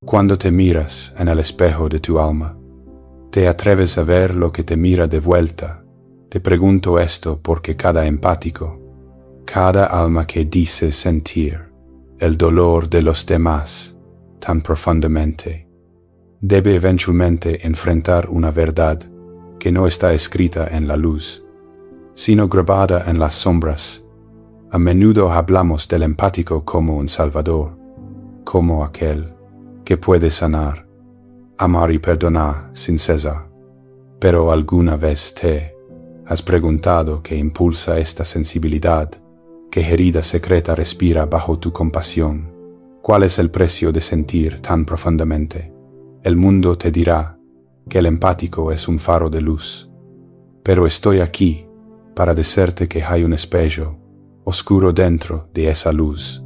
Cuando te miras en el espejo de tu alma, ¿te atreves a ver lo que te mira de vuelta? Te pregunto esto porque cada empático, cada alma que dice sentir el dolor de los demás tan profundamente, debe eventualmente enfrentar una verdad que no está escrita en la luz, sino grabada en las sombras. A menudo hablamos del empático como un salvador, como aquel que puede sanar, amar y perdonar sin cesar. Pero ¿alguna vez te has preguntado qué impulsa esta sensibilidad? ¿Qué herida secreta respira bajo tu compasión? ¿Cuál es el precio de sentir tan profundamente? El mundo te dirá que el empático es un faro de luz, pero estoy aquí para decirte que hay un espejo oscuro dentro de esa luz,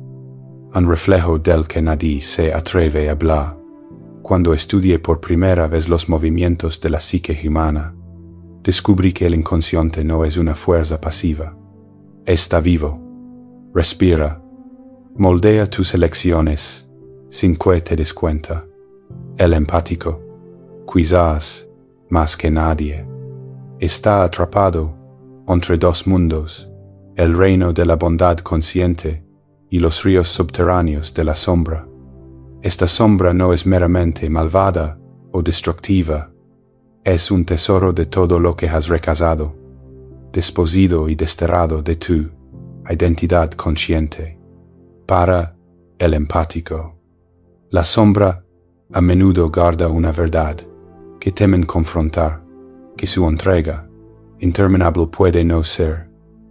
un reflejo del que nadie se atreve a hablar. Cuando estudié por primera vez los movimientos de la psique humana, descubrí que el inconsciente no es una fuerza pasiva. Está vivo, respira, moldea tus elecciones sin que te des cuenta. El empático, quizás más que nadie, está atrapado entre dos mundos, el reino de la bondad consciente y los ríos subterráneos de la sombra. Esta sombra no es meramente malvada o destructiva, es un tesoro de todo lo que has recasado, desposado y desterrado de tu identidad consciente. Para el empático, la sombra a menudo guarda una verdad que temen confrontar, que su entrega interminable puede no ser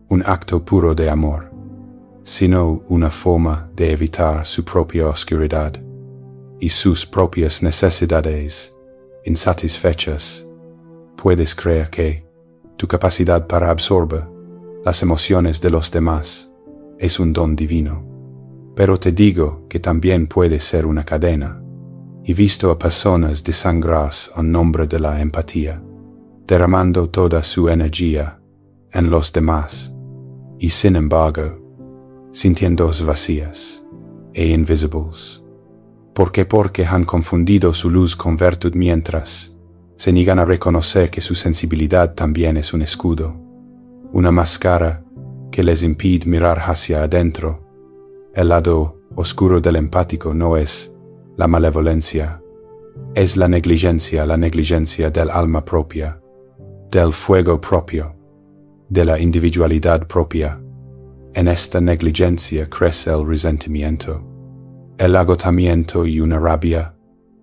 un acto puro de amor, sino una forma de evitar su propia oscuridad y sus propias necesidades insatisfechas. Puedes creer que tu capacidad para absorber las emociones de los demás es un don divino, pero te digo que también puede ser una cadena. He visto a personas desangrarse en nombre de la empatía, derramando toda su energía en los demás, y sin embargo, sintiéndose vacías e invisibles. Porque han confundido su luz con virtud mientras se niegan a reconocer que su sensibilidad también es un escudo, una máscara que les impide mirar hacia adentro. El lado oscuro del empático no es la malevolencia, es la negligencia del alma propia, del fuego propio, de la individualidad propia. En esta negligencia crece el resentimiento, el agotamiento y una rabia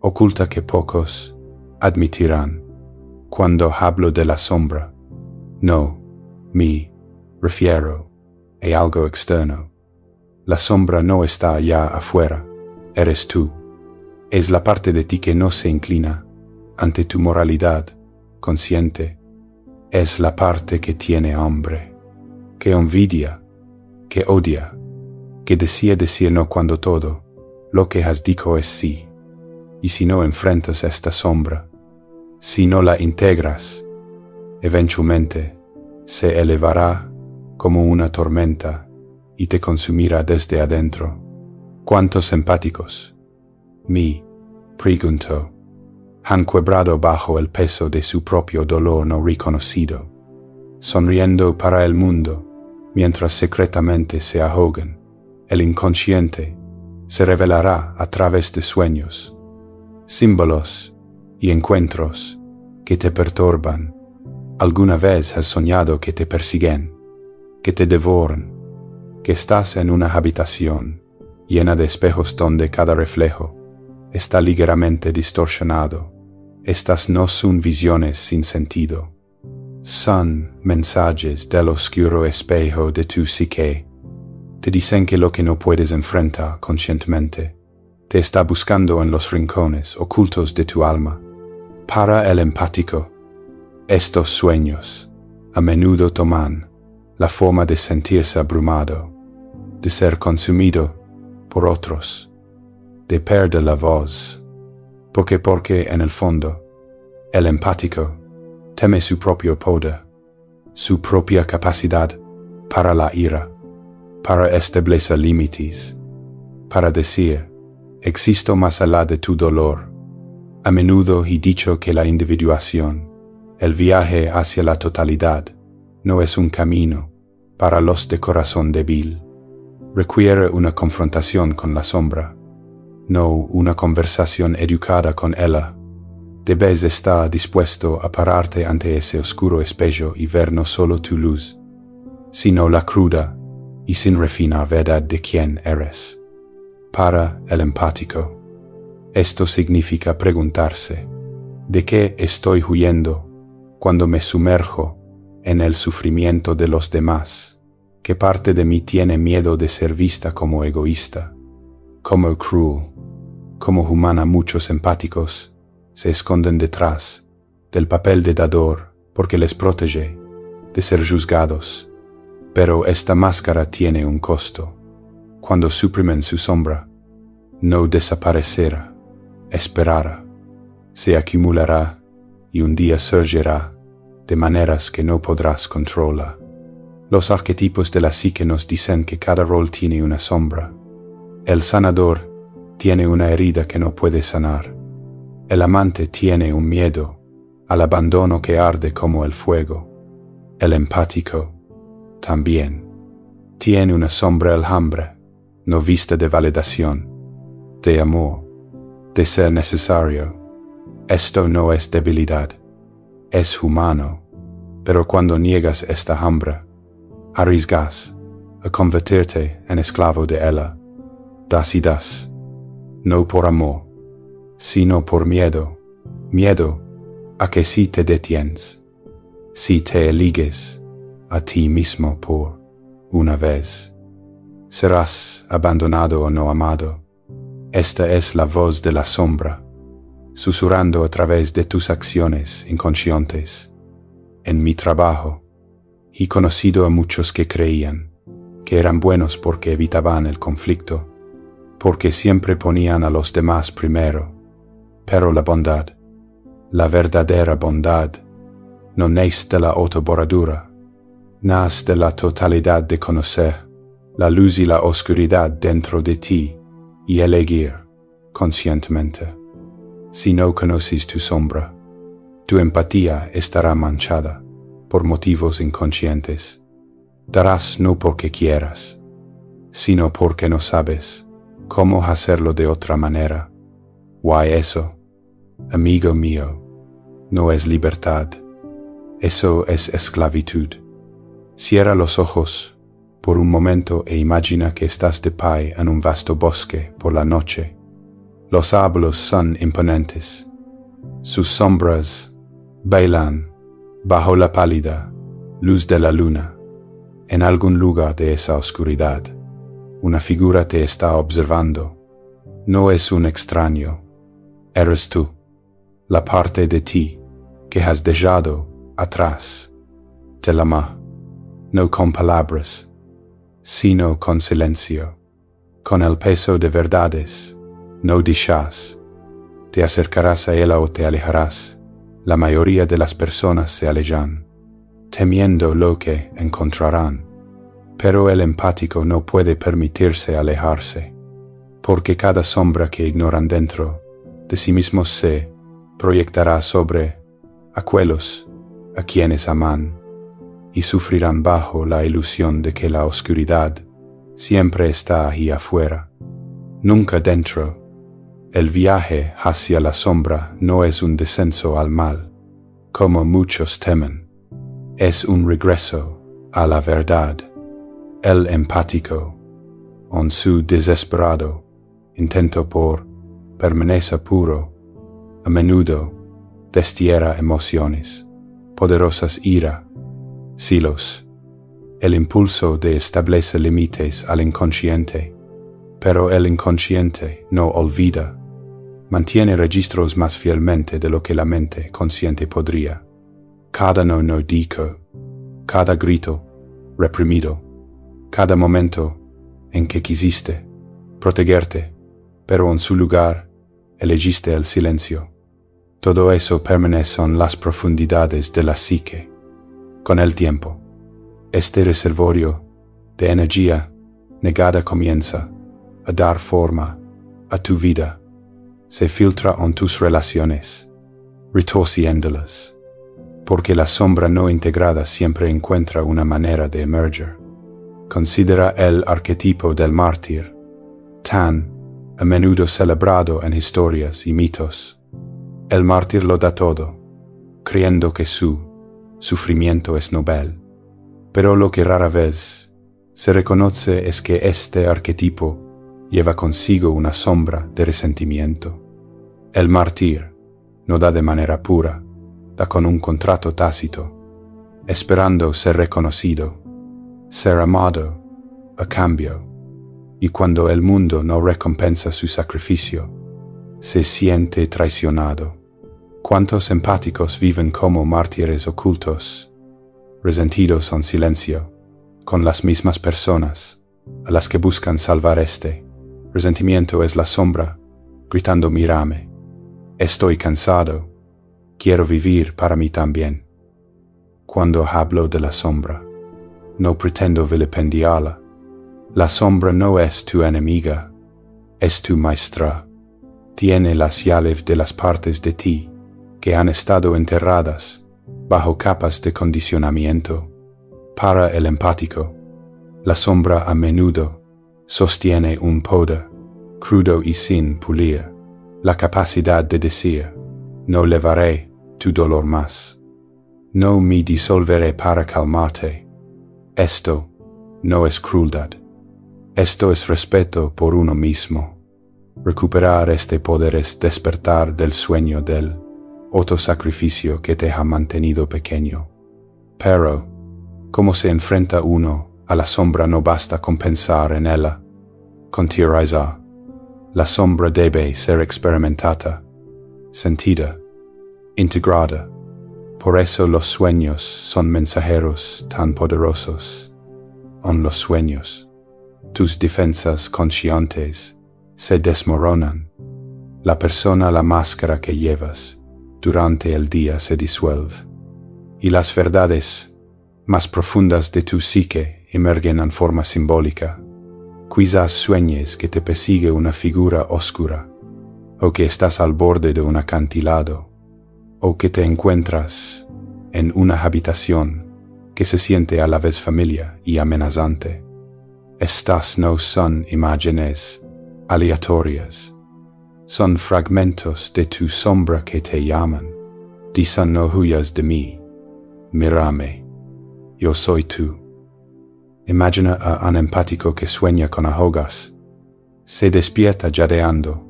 oculta que pocos admitirán. Cuando hablo de la sombra, no me refiero a algo externo. La sombra no está allá afuera, eres tú. Es la parte de ti que no se inclina ante tu moralidad consciente. Es la parte que tiene hambre, que envidia, que odia, que desea decir no cuando todo lo que has dicho es sí. Y si no enfrentas esta sombra, si no la integras, eventualmente se elevará como una tormenta y te consumirá desde adentro. ¿Cuántos empáticos, me pregunto, han quebrado bajo el peso de su propio dolor no reconocido, sonriendo para el mundo, mientras secretamente se ahogan? El inconsciente se revelará a través de sueños, símbolos y encuentros que te perturban. ¿Alguna vez has soñado que te persiguen, que te devoran, que estás en una habitación llena de espejos donde cada reflejo está ligeramente distorsionado? Estas no son visiones sin sentido, son mensajes del oscuro espejo de tu psique. Te dicen que lo que no puedes enfrentar conscientemente te está buscando en los rincones ocultos de tu alma. Para el empático, estos sueños a menudo toman la forma de sentirse abrumado, de ser consumido por otros, de perder la voz, porque en el fondo, el empático teme su propio poder, su propia capacidad para la ira, para establecer límites, para decir Existo más allá de tu dolor. A menudo he dicho que la individuación, el viaje hacia la totalidad, no es un camino para los de corazón débil. Requiere una confrontación con la sombra, no una conversación educada con ella. Debes estar dispuesto a pararte ante ese oscuro espejo y ver no solo tu luz, sino la cruda y sin refinar verdad de quién eres. Para el empático, esto significa preguntarse, ¿de qué estoy huyendo cuando me sumerjo en el sufrimiento de los demás? ¿Qué parte de mí tiene miedo de ser vista como egoísta, como cruel, como humana? Muchos empáticos se esconden detrás del papel de dador porque les protege de ser juzgados. Pero esta máscara tiene un costo. Cuando suprimen su sombra, no desaparecerá, esperará, se acumulará y un día surgirá de maneras que no podrás controlar. Los arquetipos de la psique nos dicen que cada rol tiene una sombra. El sanador tiene una herida que no puede sanar. El amante tiene un miedo al abandono que arde como el fuego. El empático también tiene una sombra, el hambre, no vista de validación, de amor, de ser necesario. Esto no es debilidad, es humano, pero cuando niegas esta hambre, arriesgas a convertirte en esclavo de ella. Das y das, no por amor, sino por miedo, miedo a que si te detienes, si te eliges a ti mismo por una vez, serás abandonado o no amado. Esta es la voz de la sombra, susurrando a través de tus acciones inconscientes. En mi trabajo, he conocido a muchos que creían que eran buenos porque evitaban el conflicto, porque siempre ponían a los demás primero. Pero la bondad, la verdadera bondad, no nace de la autoboradura, nace de la totalidad de conocer la luz y la oscuridad dentro de ti y elegir conscientemente. Si no conoces tu sombra, tu empatía estará manchada por motivos inconscientes. Darás no porque quieras, sino porque no sabes cómo hacerlo de otra manera. Why eso, amigo mío, no es libertad, eso es esclavitud. Cierra los ojos por un momento e imagina que estás de pie en un vasto bosque por la noche. Los árboles son imponentes. Sus sombras bailan bajo la pálida luz de la luna. En algún lugar de esa oscuridad, una figura te está observando. No es un extraño, eres tú, la parte de ti que has dejado atrás. Te llama, no con palabras, sino con silencio, con el peso de verdades. No dichas, te acercarás a ella o te alejarás. La mayoría de las personas se alejan, temiendo lo que encontrarán. Pero el empático no puede permitirse alejarse, porque cada sombra que ignoran dentro de sí mismos se proyectará sobre aquellos a quienes aman y sufrirán bajo la ilusión de que la oscuridad siempre está ahí afuera, nunca dentro. El viaje hacia la sombra no es un descenso al mal, como muchos temen. Es un regreso a la verdad. El empático, en su desesperado intento por permanecer puro, a menudo destierra emociones, poderosas ira, celos, el impulso de establecer límites al inconsciente, pero el inconsciente no olvida, mantiene registros más fielmente de lo que la mente consciente podría. Cada no dicho, cada grito reprimido, cada momento en que quisiste protegerte, pero en su lugar elegiste el silencio. Todo eso permanece en las profundidades de la psique. Con el tiempo, este reservorio de energía negada comienza a dar forma a tu vida, se filtra en tus relaciones, retorciéndolas, porque la sombra no integrada siempre encuentra una manera de emerger. Considera el arquetipo del mártir, tan a menudo celebrado en historias y mitos. El mártir lo da todo, creyendo que su sufrimiento es noble, pero lo que rara vez se reconoce es que este arquetipo lleva consigo una sombra de resentimiento. El mártir no da de manera pura, da con un contrato tácito, esperando ser reconocido, ser amado a cambio, y cuando el mundo no recompensa su sacrificio, se siente traicionado. ¿Cuántos empáticos viven como mártires ocultos, resentidos en silencio, con las mismas personas a las que buscan salvar? Este resentimiento es la sombra, gritando: mírame, estoy cansado, quiero vivir para mí también. Cuando hablo de la sombra, no pretendo vilipendiarla. La sombra no es tu enemiga, es tu maestra. Tiene las llaves de las partes de ti que han estado enterradas bajo capas de condicionamiento. Para el empático, la sombra a menudo sostiene un poder crudo y sin pulir, la capacidad de decir: no levaré tu dolor más, no me disolveré para calmarte. Esto no es crueldad, esto es respeto por uno mismo. Recuperar este poder es despertar del sueño del autosacrificio que te ha mantenido pequeño. Pero, ¿cómo se enfrenta uno a la sombra? No basta con pensar en ella, con teorizar. La sombra debe ser experimentada, sentida, integrada. Por eso los sueños son mensajeros tan poderosos. En los sueños, tus defensas conscientes se desmoronan. La persona, la máscara que llevas durante el día se disuelve, y las verdades más profundas de tu psique emergen en forma simbólica. Quizás sueñes que te persigue una figura oscura, o que estás al borde de un acantilado, o que te encuentras en una habitación que se siente a la vez familiar y amenazante. Estas no son imágenes aleatorias, son fragmentos de tu sombra que te llaman. Dicen: no huyas de mí, mírame, yo soy tú. Imagina a un empático que sueña con ahogas. Se despierta jadeando,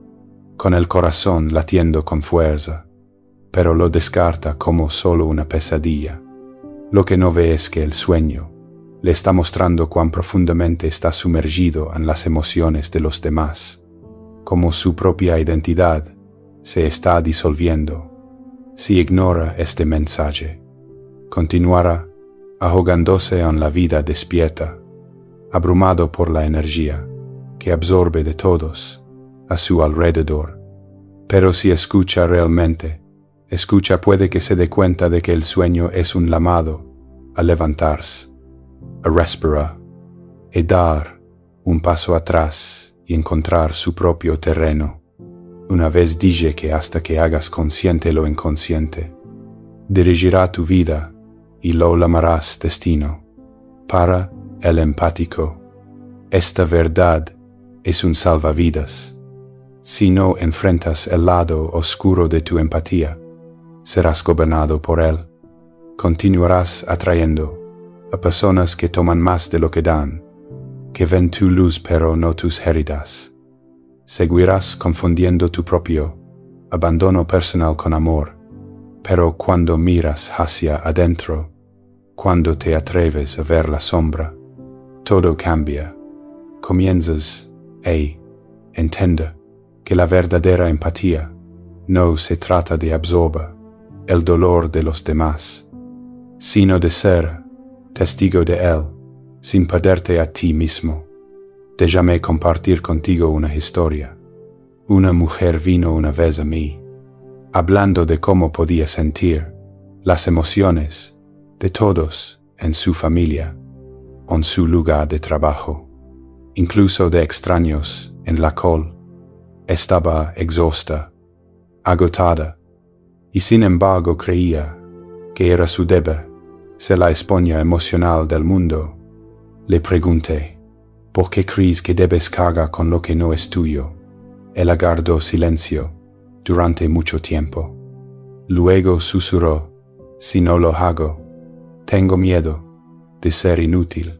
con el corazón latiendo con fuerza, pero lo descarta como solo una pesadilla. Lo que no ve es que el sueño le está mostrando cuán profundamente está sumergido en las emociones de los demás, como su propia identidad se está disolviendo. Si ignora este mensaje, continuará ahogándose en la vida despierta, abrumado por la energía que absorbe de todos a su alrededor. Pero si escucha realmente, puede que se dé cuenta de que el sueño es un llamado a levantarse, a respirar, y dar un paso atrás y encontrar su propio terreno. Una vez dije que hasta que hagas consciente lo inconsciente, dirigirá tu vida y lo llamarás destino. Para el empático, esta verdad es un salvavidas. Si no enfrentas el lado oscuro de tu empatía, serás gobernado por él. Continuarás atrayendo a personas que toman más de lo que dan, que ven tu luz pero no tus heridas. Seguirás confundiendo tu propio abandono personal con amor, pero cuando miras hacia adentro, cuando te atreves a ver la sombra, todo cambia. Comienzas entiende que la verdadera empatía no se trata de absorber el dolor de los demás, sino de ser testigo de él, sin perderte a ti mismo. Déjame compartir contigo una historia. Una mujer vino una vez a mí, hablando de cómo podía sentir las emociones de todos en su familia, en su lugar de trabajo, incluso de extraños en la col. Estaba exhausta, agotada, y sin embargo creía que era su deber ser la esponja emocional del mundo. Le pregunté, ¿por qué crees que debes cargar con lo que no es tuyo? Ella guardó silencio durante mucho tiempo. Luego susurró, si no lo hago, tengo miedo de ser inútil.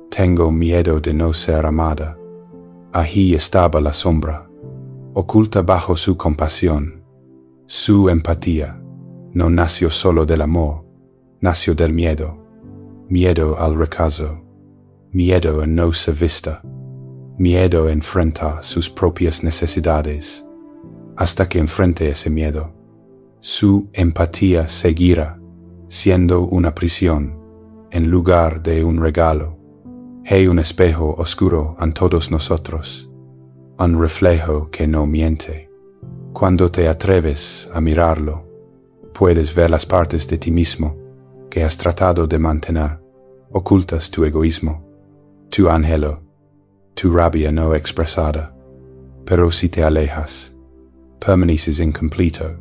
Tengo miedo de no ser amada. Allí estaba la sombra, oculta bajo su compasión. Su empatía no nació solo del amor, nació del miedo. Miedo al rechazo, miedo a no ser vista, miedo a enfrentar sus propias necesidades. Hasta que enfrente ese miedo, su empatía seguirá siendo una prisión en lugar de un regalo. Hay un espejo oscuro en todos nosotros, un reflejo que no miente. Cuando te atreves a mirarlo, puedes ver las partes de ti mismo que has tratado de mantener ocultas, tu egoísmo, tu anhelo, tu rabia no expresada. Pero si te alejas, permaneces incompleto.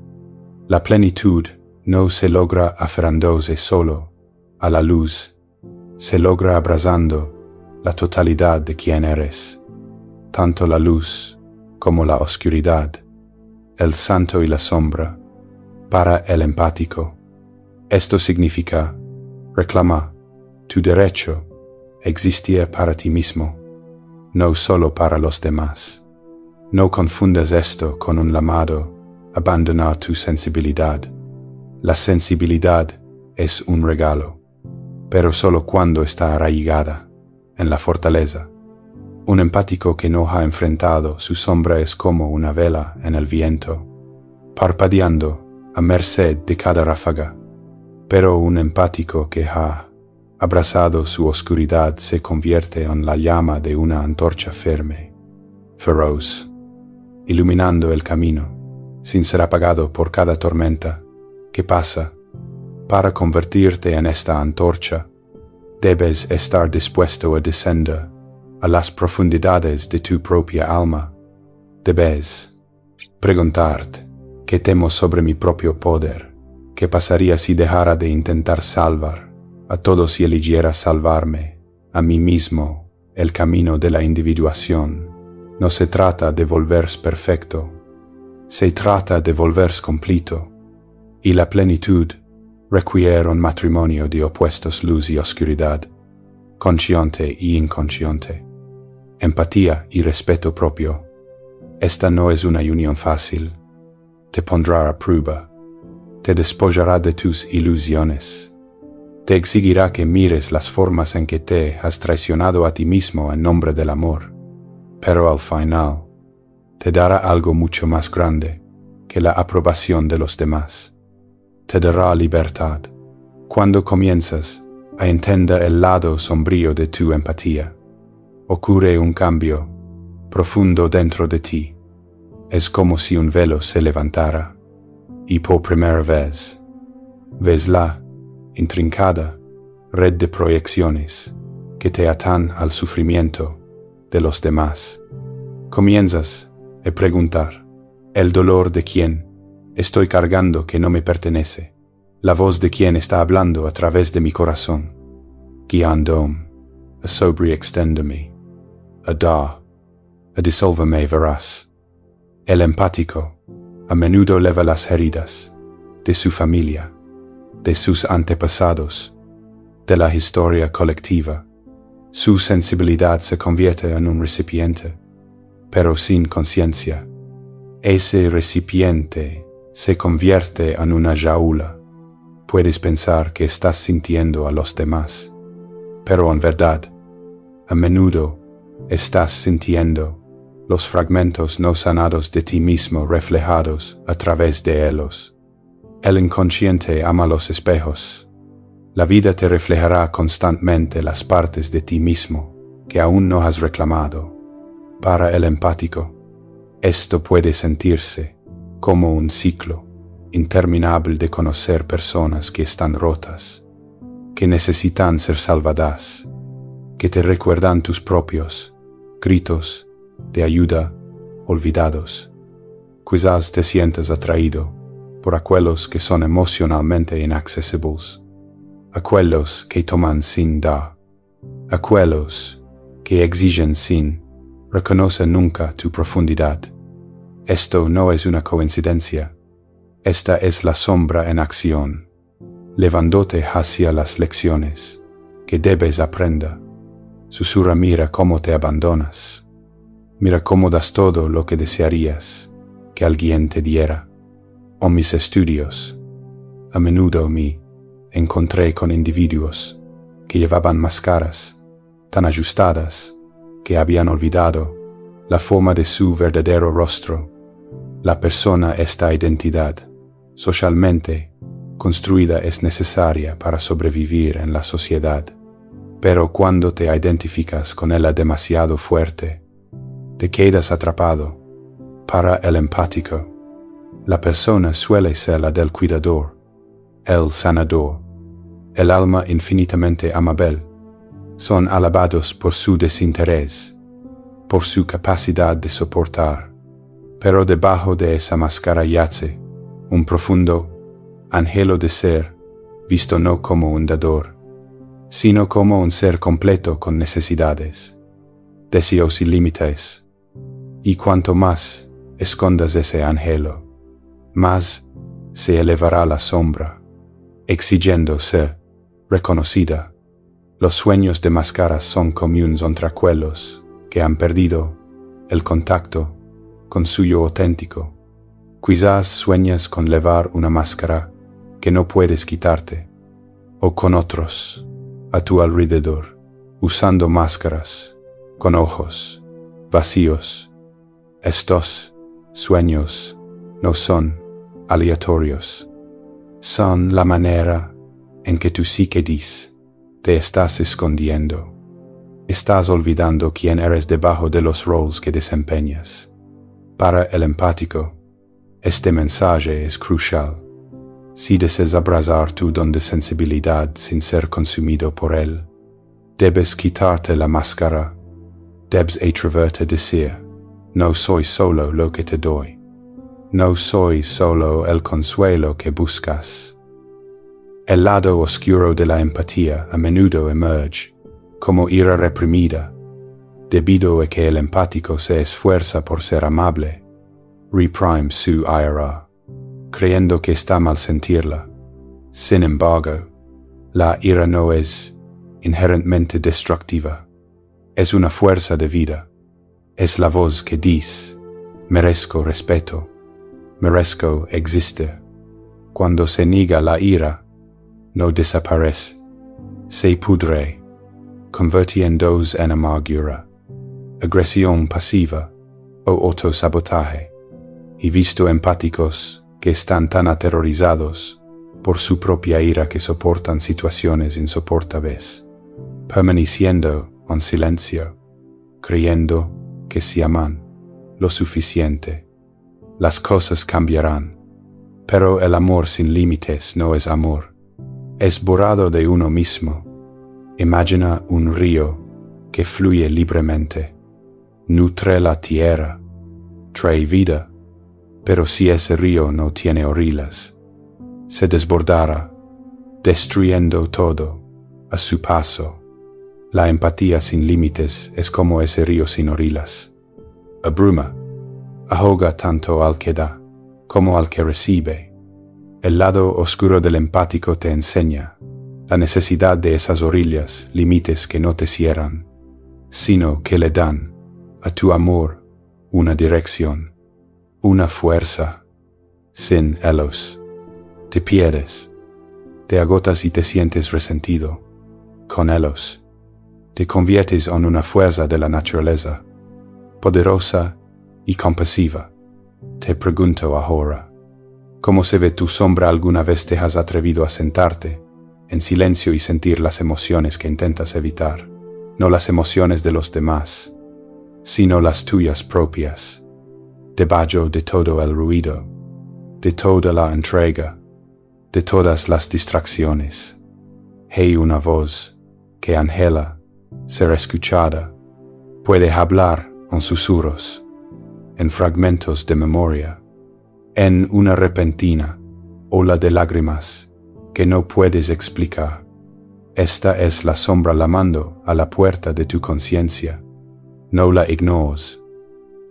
La plenitud no se logra aferrándose solo a la luz, se logra abrazando la totalidad de quien eres, tanto la luz como la oscuridad, el santo y la sombra. Para el empático, esto significa reclamar tu derecho a existir para ti mismo, no solo para los demás. No confundas esto con un llamado a abandonar tu sensibilidad. La sensibilidad es un regalo, pero solo cuando está arraigada en la fortaleza. Un empático que no ha enfrentado su sombra es como una vela en el viento, parpadeando a merced de cada ráfaga. Pero un empático que ha abrazado su oscuridad se convierte en la llama de una antorcha firme, feroz, iluminando el camino, sin ser apagado por cada tormenta que pasa. Para convertirte en esta antorcha, debes estar dispuesto a descender a las profundidades de tu propia alma. Debes preguntarte, ¿qué temo sobre mi propio poder? ¿Qué pasaría si dejara de intentar salvar a todos y eligiera salvarme a mí mismo? El camino de la individuación no se trata de volverse perfecto, se trata de volverse completo, y la plenitud requiere un matrimonio de opuestos, luz y oscuridad, consciente y inconsciente, empatía y respeto propio. Esta no es una unión fácil. Te pondrá a prueba, te despojará de tus ilusiones, te exigirá que mires las formas en que te has traicionado a ti mismo en nombre del amor, pero al final te dará algo mucho más grande que la aprobación de los demás. Te dará libertad. Cuando comienzas a entender el lado sombrío de tu empatía, ocurre un cambio profundo dentro de ti. Es como si un velo se levantara y por primera vez ves la intrincada red de proyecciones que te atan al sufrimiento de los demás. Comienzas a preguntar, ¿el dolor de quién estoy cargando que no me pertenece? ¿La voz de quién está hablando a través de mi corazón? Guiándome, a sobri extendere, a dar, a disolverme verás. El empático a menudo leva las heridas de su familia, de sus antepasados, de la historia colectiva. Su sensibilidad se convierte en un recipiente, pero sin conciencia. Ese recipiente se convierte en una jaula. Puedes pensar que estás sintiendo a los demás, pero en verdad, a menudo estás sintiendo los fragmentos no sanados de ti mismo reflejados a través de ellos. El inconsciente ama los espejos. La vida te reflejará constantemente las partes de ti mismo que aún no has reclamado. Para el empático, esto puede sentirse como un ciclo interminable de conocer personas que están rotas, que necesitan ser salvadas, que te recuerdan tus propios gritos de ayuda olvidados. Quizás te sientas atraído por aquellos que son emocionalmente inaccesibles, aquellos que toman sin dar, aquellos que exigen sin reconocer nunca tu profundidad. Esto no es una coincidencia. Esta es la sombra en acción, llevándote hacia las lecciones que debes aprender. Susurra, mira cómo te abandonas. Mira cómo das todo lo que desearías que alguien te diera. En mis estudios, a menudo me encontré con individuos que llevaban máscaras tan ajustadas que habían olvidado la forma de su verdadero rostro. La persona, esta identidad socialmente construida, es necesaria para sobrevivir en la sociedad. Pero cuando te identificas con ella demasiado fuerte, te quedas atrapado. Para el empático, la persona suele ser la del cuidador, el sanador, el alma infinitamente amable. Son alabados por su desinterés, por su capacidad de soportar. Pero debajo de esa máscara yace un profundo anhelo de ser visto no como un dador, sino como un ser completo con necesidades, deseos y límites. Y cuanto más escondas ese anhelo, más se elevará la sombra, exigiendo ser reconocida. Los sueños de máscaras son comunes entre aquellos que han perdido el contacto con su yo auténtico. Quizás sueñas con llevar una máscara que no puedes quitarte, o con otros a tu alrededor, usando máscaras con ojos vacíos. Estos sueños no son aleatorios, son la manera en que tu psique dice: te estás escondiendo, estás olvidando quién eres debajo de los roles que desempeñas. Para el empático, este mensaje es crucial. Si deseas abrazar tu don de sensibilidad sin ser consumido por él, debes quitarte la máscara, debes atreverte a decir: no soy solo lo que te doy, no soy solo el consuelo que buscas. El lado oscuro de la empatía a menudo emerge como ira reprimida, debido a que el empático se esfuerza por ser amable, reprime su ira, creyendo que está mal sentirla. Sin embargo, la ira no es inherentemente destructiva, es una fuerza de vida, es la voz que dice: merezco respeto, merezco existir. Cuando se niega la ira, no desaparece, se pudre, convirtiéndose en amargura, agresión pasiva o autosabotaje. He visto empáticos que están tan aterrorizados por su propia ira que soportan situaciones insoportables, permaneciendo en silencio, creyendo que si aman lo suficiente, las cosas cambiarán. Pero el amor sin límites no es amor, es borrado de uno mismo. Imagina un río que fluye libremente, nutre la tierra, trae vida, pero si ese río no tiene orillas, se desbordará, destruyendo todo a su paso. La empatía sin límites es como ese río sin orillas. Abruma, ahoga tanto al que da como al que recibe. El lado oscuro del empático te enseña la necesidad de esas orillas, límites que no te cierran, sino que le dan a tu amor una dirección, una fuerza. Sin ellos, te pierdes, te agotas y te sientes resentido. Con ellos, te conviertes en una fuerza de la naturaleza, poderosa y compasiva. Te pregunto ahora, ¿cómo se ve tu sombra? ¿Alguna vez te has atrevido a sentarte en silencio y sentir las emociones que intentas evitar? No las emociones de los demás, sino las tuyas propias, debajo de todo el ruido, de toda la entrega, de todas las distracciones. Hay una voz que anhela ser escuchada, puede hablar en susurros, en fragmentos de memoria, en una repentina ola de lágrimas que no puedes explicar. Esta es la sombra llamando a la puerta de tu conciencia. No la ignores.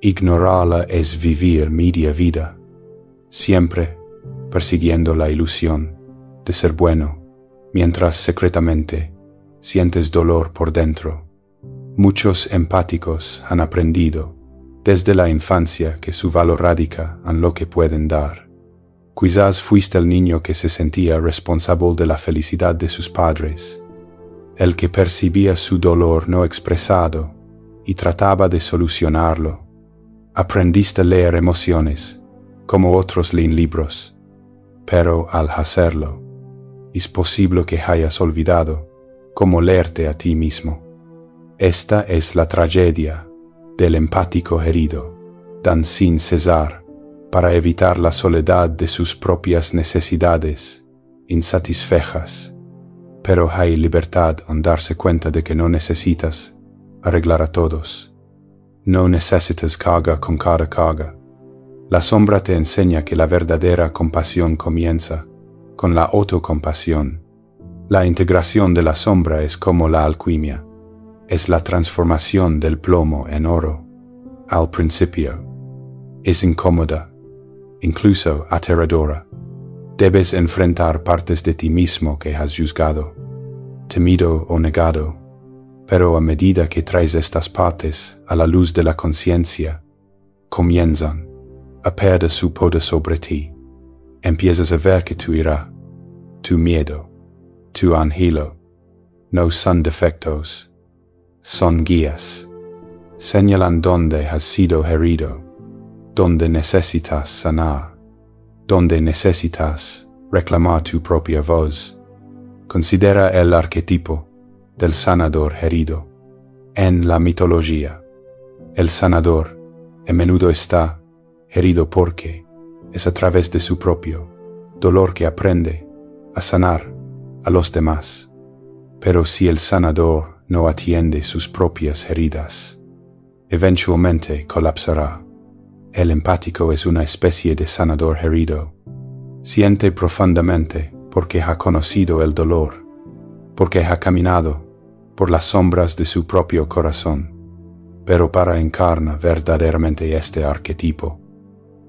Ignorarla es vivir media vida, siempre persiguiendo la ilusión de ser bueno, mientras secretamente sientes dolor por dentro. Muchos empáticos han aprendido desde la infancia que su valor radica en lo que pueden dar. Quizás fuiste el niño que se sentía responsable de la felicidad de sus padres, el que percibía su dolor no expresado y trataba de solucionarlo. Aprendiste a leer emociones, como otros leen libros, pero al hacerlo, es posible que hayas olvidado cómo leerte a ti mismo. Esta es la tragedia del empático herido, dan sin cesar para evitar la soledad de sus propias necesidades insatisfechas, pero hay libertad en darse cuenta de que no necesitas arreglar a todos. No necesitas carga con cada carga. La sombra te enseña que la verdadera compasión comienza con la autocompasión. La integración de la sombra es como la alquimia. Es la transformación del plomo en oro. Al principio, es incómoda, incluso aterradora. Debes enfrentar partes de ti mismo que has juzgado, temido o negado, pero a medida que traes estas partes a la luz de la conciencia, comienzan a perder su poder sobre ti. Empiezas a ver que tu ira, tu miedo, tu anhelo, no son defectos, son guías. Señalan dónde has sido herido, dónde necesitas sanar, dónde necesitas reclamar tu propia voz. Considera el arquetipo del sanador herido. En la mitología, el sanador a menudo está herido porque es a través de su propio dolor que aprende a sanar a los demás. Pero si el sanador no atiende sus propias heridas, eventualmente colapsará. El empático es una especie de sanador herido. Siente profundamente porque ha conocido el dolor, porque ha caminado por las sombras de su propio corazón. Pero para encarnar verdaderamente este arquetipo,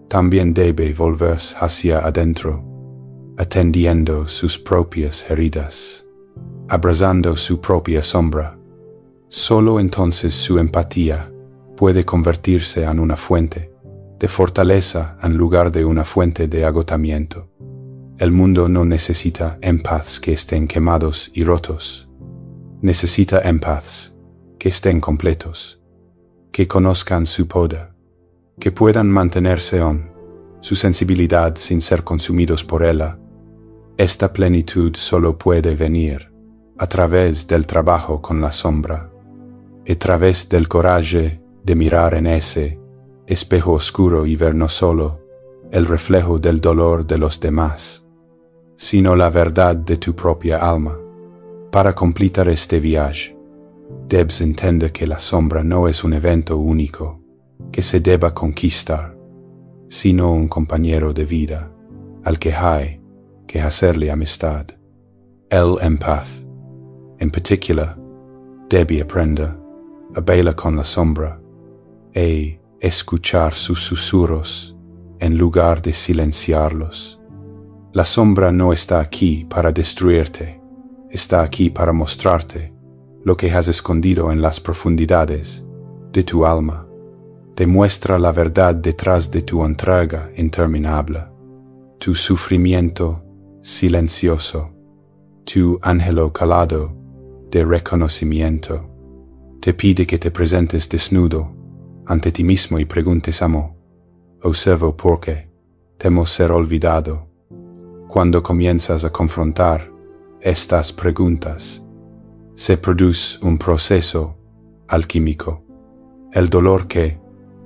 también debe volverse hacia adentro, atendiendo sus propias heridas, abrazando su propia sombra. Solo entonces su empatía puede convertirse en una fuente de fortaleza en lugar de una fuente de agotamiento. El mundo no necesita empaths que estén quemados y rotos. Necesita empaths que estén completos, que conozcan su poder, que puedan mantenerse en su sensibilidad sin ser consumidos por ella. Esta plenitud solo puede venir a través del trabajo con la sombra, a través del coraje de mirar en ese espejo oscuro y ver no solo el reflejo del dolor de los demás, sino la verdad de tu propia alma. Para completar este viaje, debes entender que la sombra no es un evento único que se deba conquistar, sino un compañero de vida al que hay que hacerle amistad. El empath, en particular, debe aprender a bailar con la sombra e escuchar sus susurros en lugar de silenciarlos. La sombra no está aquí para destruirte, está aquí para mostrarte lo que has escondido en las profundidades de tu alma. Te muestra la verdad detrás de tu entrega interminable, tu sufrimiento silencioso, tu anhelo calado de reconocimiento. Te pide que te presentes desnudo ante ti mismo y preguntes amor. Observo por qué temo ser olvidado. Cuando comienzas a confrontar estas preguntas, se produce un proceso alquímico. El dolor que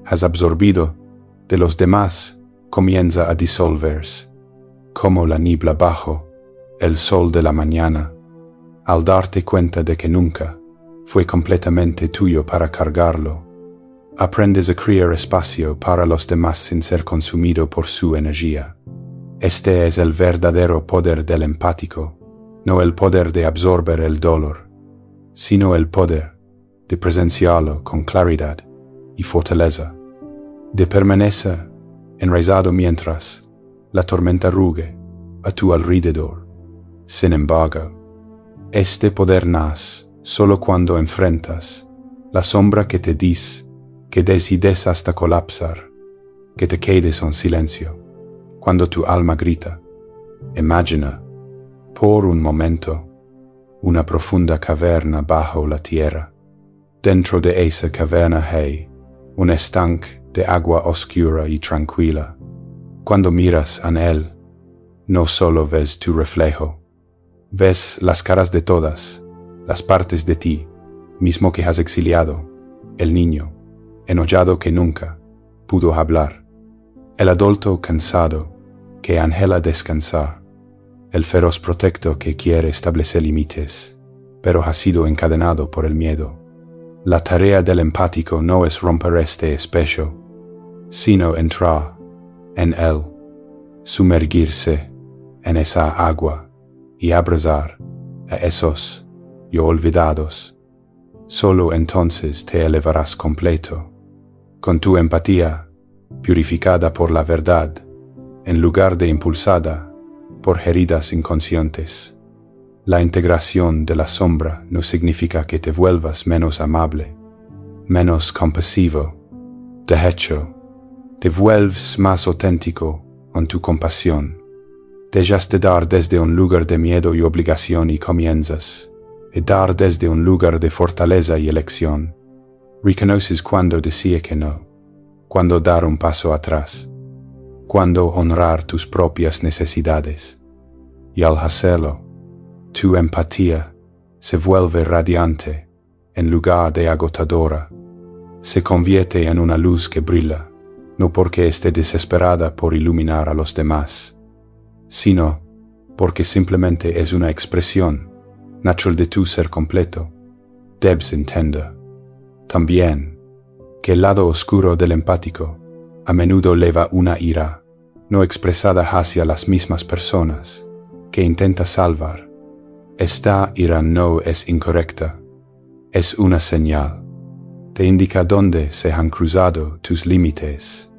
has absorbido de los demás comienza a disolverse, como la niebla bajo el sol de la mañana, al darte cuenta de que nunca fue completamente tuyo para cargarlo. Aprendes a crear espacio para los demás sin ser consumido por su energía. Este es el verdadero poder del empático, no el poder de absorber el dolor, sino el poder de presenciarlo con claridad y fortaleza, de permanecer enraizado mientras la tormenta ruge a tu alrededor. Sin embargo, este poder nace solo cuando enfrentas la sombra que te dice que decides hasta colapsar, que te quedes en silencio, cuando tu alma grita. Imagina, por un momento, una profunda caverna bajo la tierra. Dentro de esa caverna hay un estanque de agua oscura y tranquila. Cuando miras en él, no solo ves tu reflejo, ves las caras de todas, las partes de ti, mismo que has exiliado, el niño, enollado que nunca pudo hablar, el adulto cansado que anhela descansar, el feroz protector que quiere establecer límites, pero ha sido encadenado por el miedo. La tarea del empático no es romper este espejo, sino entrar en él, sumergirse en esa agua y abrazar a esos yo olvidados. Solo entonces te elevarás completo, con tu empatía purificada por la verdad, en lugar de impulsada por heridas inconscientes. La integración de la sombra no significa que te vuelvas menos amable, menos compasivo. De hecho, te vuelves más auténtico en tu compasión. Dejas de dar desde un lugar de miedo y obligación y comienzas a dar desde un lugar de fortaleza y elección. Reconoces cuando decir que no, cuando dar un paso atrás, cuando honrar tus propias necesidades. Y al hacerlo, tu empatía se vuelve radiante en lugar de agotadora. Se convierte en una luz que brilla, no porque esté desesperada por iluminar a los demás, sino porque simplemente es una expresión natural de tu ser completo. Debes entender también que el lado oscuro del empático a menudo eleva una ira no expresada hacia las mismas personas que intenta salvar. Esta ira no es incorrecta, es una señal. Te indica dónde se han cruzado tus límites,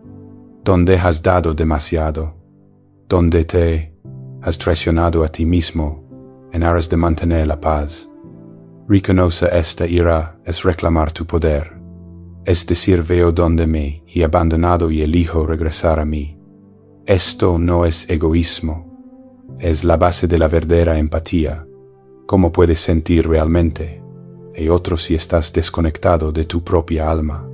dónde has dado demasiado, dónde te has traicionado a ti mismo en aras de mantener la paz. Reconoce esta ira es reclamar tu poder, es decir, veo dónde me he abandonado y elijo regresar a mí. Esto no es egoísmo, es la base de la verdadera empatía. ¿Cómo puedes sentir realmente? Y otro si estás desconectado de tu propia alma.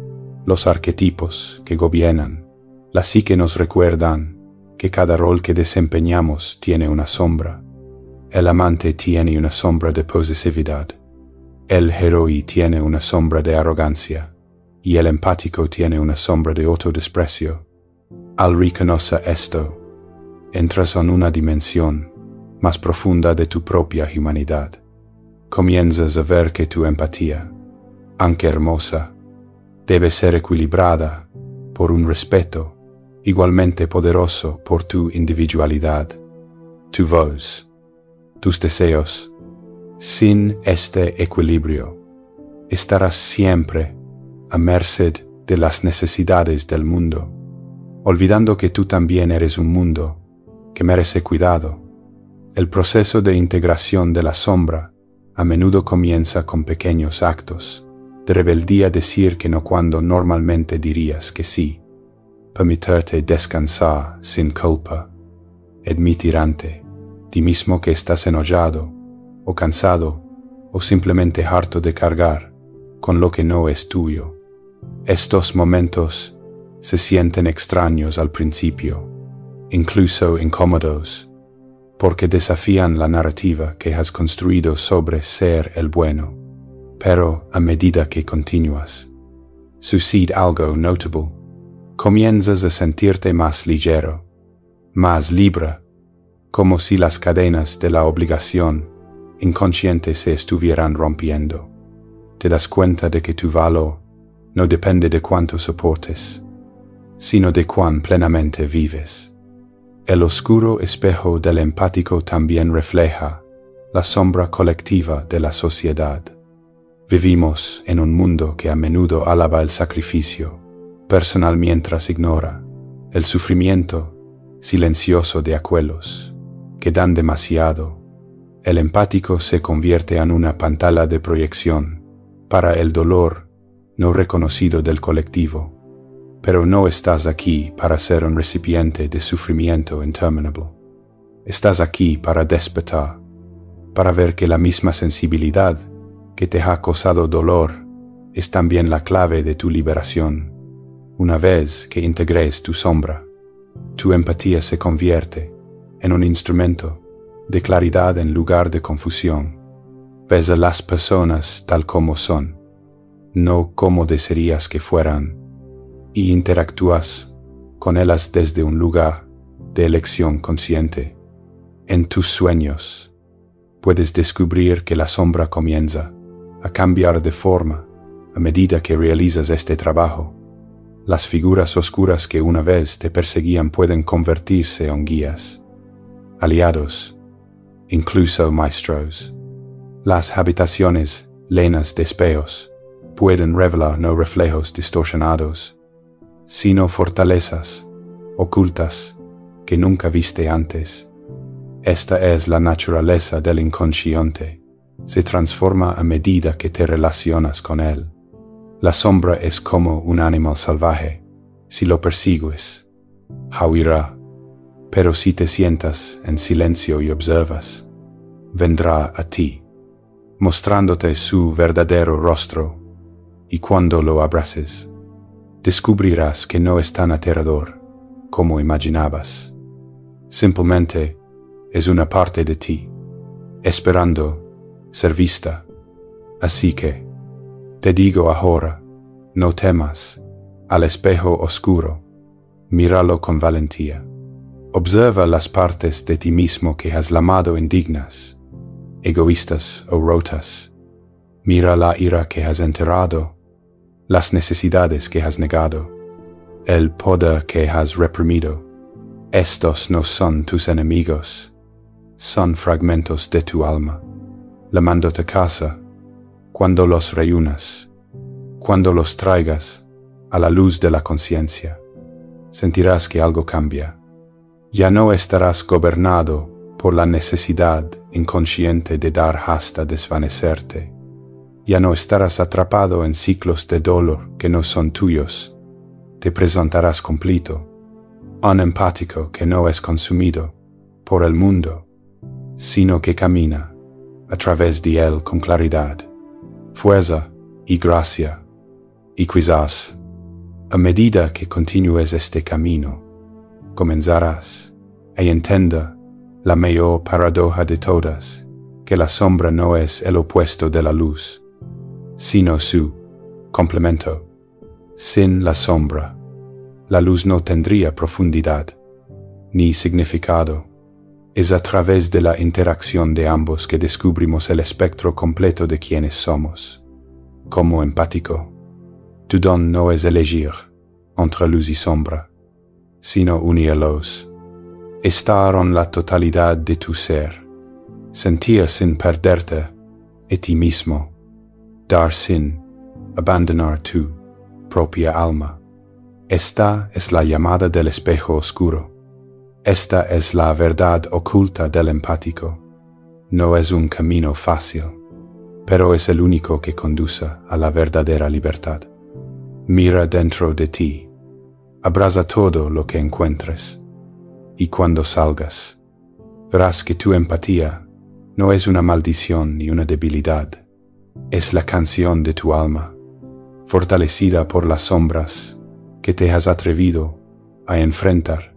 Los arquetipos que gobiernan la psique nos recuerdan que cada rol que desempeñamos tiene una sombra. El amante tiene una sombra de posesividad. El héroe tiene una sombra de arrogancia. Y el empático tiene una sombra de autodesprecio. Al reconocer esto, entras en una dimensión más profunda de tu propia humanidad. Comienzas a ver que tu empatía, aunque hermosa, debe ser equilibrada por un respeto igualmente poderoso por tu individualidad, tu voz, tus deseos. Sin este equilibrio, estarás siempre a merced de las necesidades del mundo, olvidando que tú también eres un mundo que merece cuidado. El proceso de integración de la sombra a menudo comienza con pequeños actos de rebeldía, decir que no cuando normalmente dirías que sí, permitirte descansar sin culpa, admitir ante ti mismo que estás enojado o cansado o simplemente harto de cargar con lo que no es tuyo. Estos momentos se sienten extraños al principio, incluso incómodos, porque desafían la narrativa que has construido sobre ser el bueno. Pero a medida que continúas, sucede algo notable. Comienzas a sentirte más ligero, más libre, como si las cadenas de la obligación inconsciente se estuvieran rompiendo. Te das cuenta de que tu valor no depende de cuánto soportes, sino de cuán plenamente vives. El oscuro espejo del empático también refleja la sombra colectiva de la sociedad. Vivimos en un mundo que a menudo alaba el sacrificio personal mientras ignora el sufrimiento silencioso de aquellos que dan demasiado. El empático se convierte en una pantalla de proyección para el dolor no reconocido del colectivo, pero no estás aquí para ser un recipiente de sufrimiento interminable. Estás aquí para despertar, para ver que la misma sensibilidad que te ha causado dolor es también la clave de tu liberación. Una vez que integres tu sombra, tu empatía se convierte en un instrumento de claridad en lugar de confusión. Ves a las personas tal como son, no como desearías que fueran, y interactúas con ellas desde un lugar de elección consciente. En tus sueños, puedes descubrir que la sombra comienza a cambiar de forma a medida que realizas este trabajo. Las figuras oscuras que una vez te perseguían pueden convertirse en guías, aliados, incluso maestros. Las habitaciones llenas de espejos pueden revelar no reflejos distorsionados, sino fortalezas ocultas que nunca viste antes. Esta es la naturaleza del inconsciente. Se transforma a medida que te relacionas con él. La sombra es como un animal salvaje. Si lo persigues, huirá. Pero si te sientas en silencio y observas, vendrá a ti, mostrándote su verdadero rostro. Y cuando lo abraces, descubrirás que no es tan aterrador como imaginabas. Simplemente es una parte de ti, esperando ser vista. Así que, te digo ahora, no temas al espejo oscuro, míralo con valentía. Observa las partes de ti mismo que has llamado indignas, egoístas o rotas. Mira la ira que has enterrado, las necesidades que has negado, el poder que has reprimido. Estos no son tus enemigos, son fragmentos de tu alma. Llamándote casa, cuando los reúnas, cuando los traigas a la luz de la conciencia, sentirás que algo cambia. Ya no estarás gobernado por la necesidad inconsciente de dar hasta desvanecerte. Ya no estarás atrapado en ciclos de dolor que no son tuyos. Te presentarás completo, un empático que no es consumido por el mundo, sino que camina a través de él con claridad, fuerza y gracia. Y quizás, a medida que continúes este camino, comenzarás a entender la mayor paradoja de todas, que la sombra no es el opuesto de la luz, sino su complemento. Sin la sombra, la luz no tendría profundidad ni significado. Es a través de la interacción de ambos que descubrimos el espectro completo de quienes somos. Como empático, tu don no es elegir entre luz y sombra, sino unirlos. Estar en la totalidad de tu ser, sentir sin perderte a ti mismo, dar sin abandonar tu propia alma. Esta es la llamada del espejo oscuro. Esta es la verdad oculta del empático. No es un camino fácil, pero es el único que conduce a la verdadera libertad. Mira dentro de ti, abraza todo lo que encuentres, y cuando salgas, verás que tu empatía no es una maldición ni una debilidad, es la canción de tu alma, fortalecida por las sombras que te has atrevido a enfrentar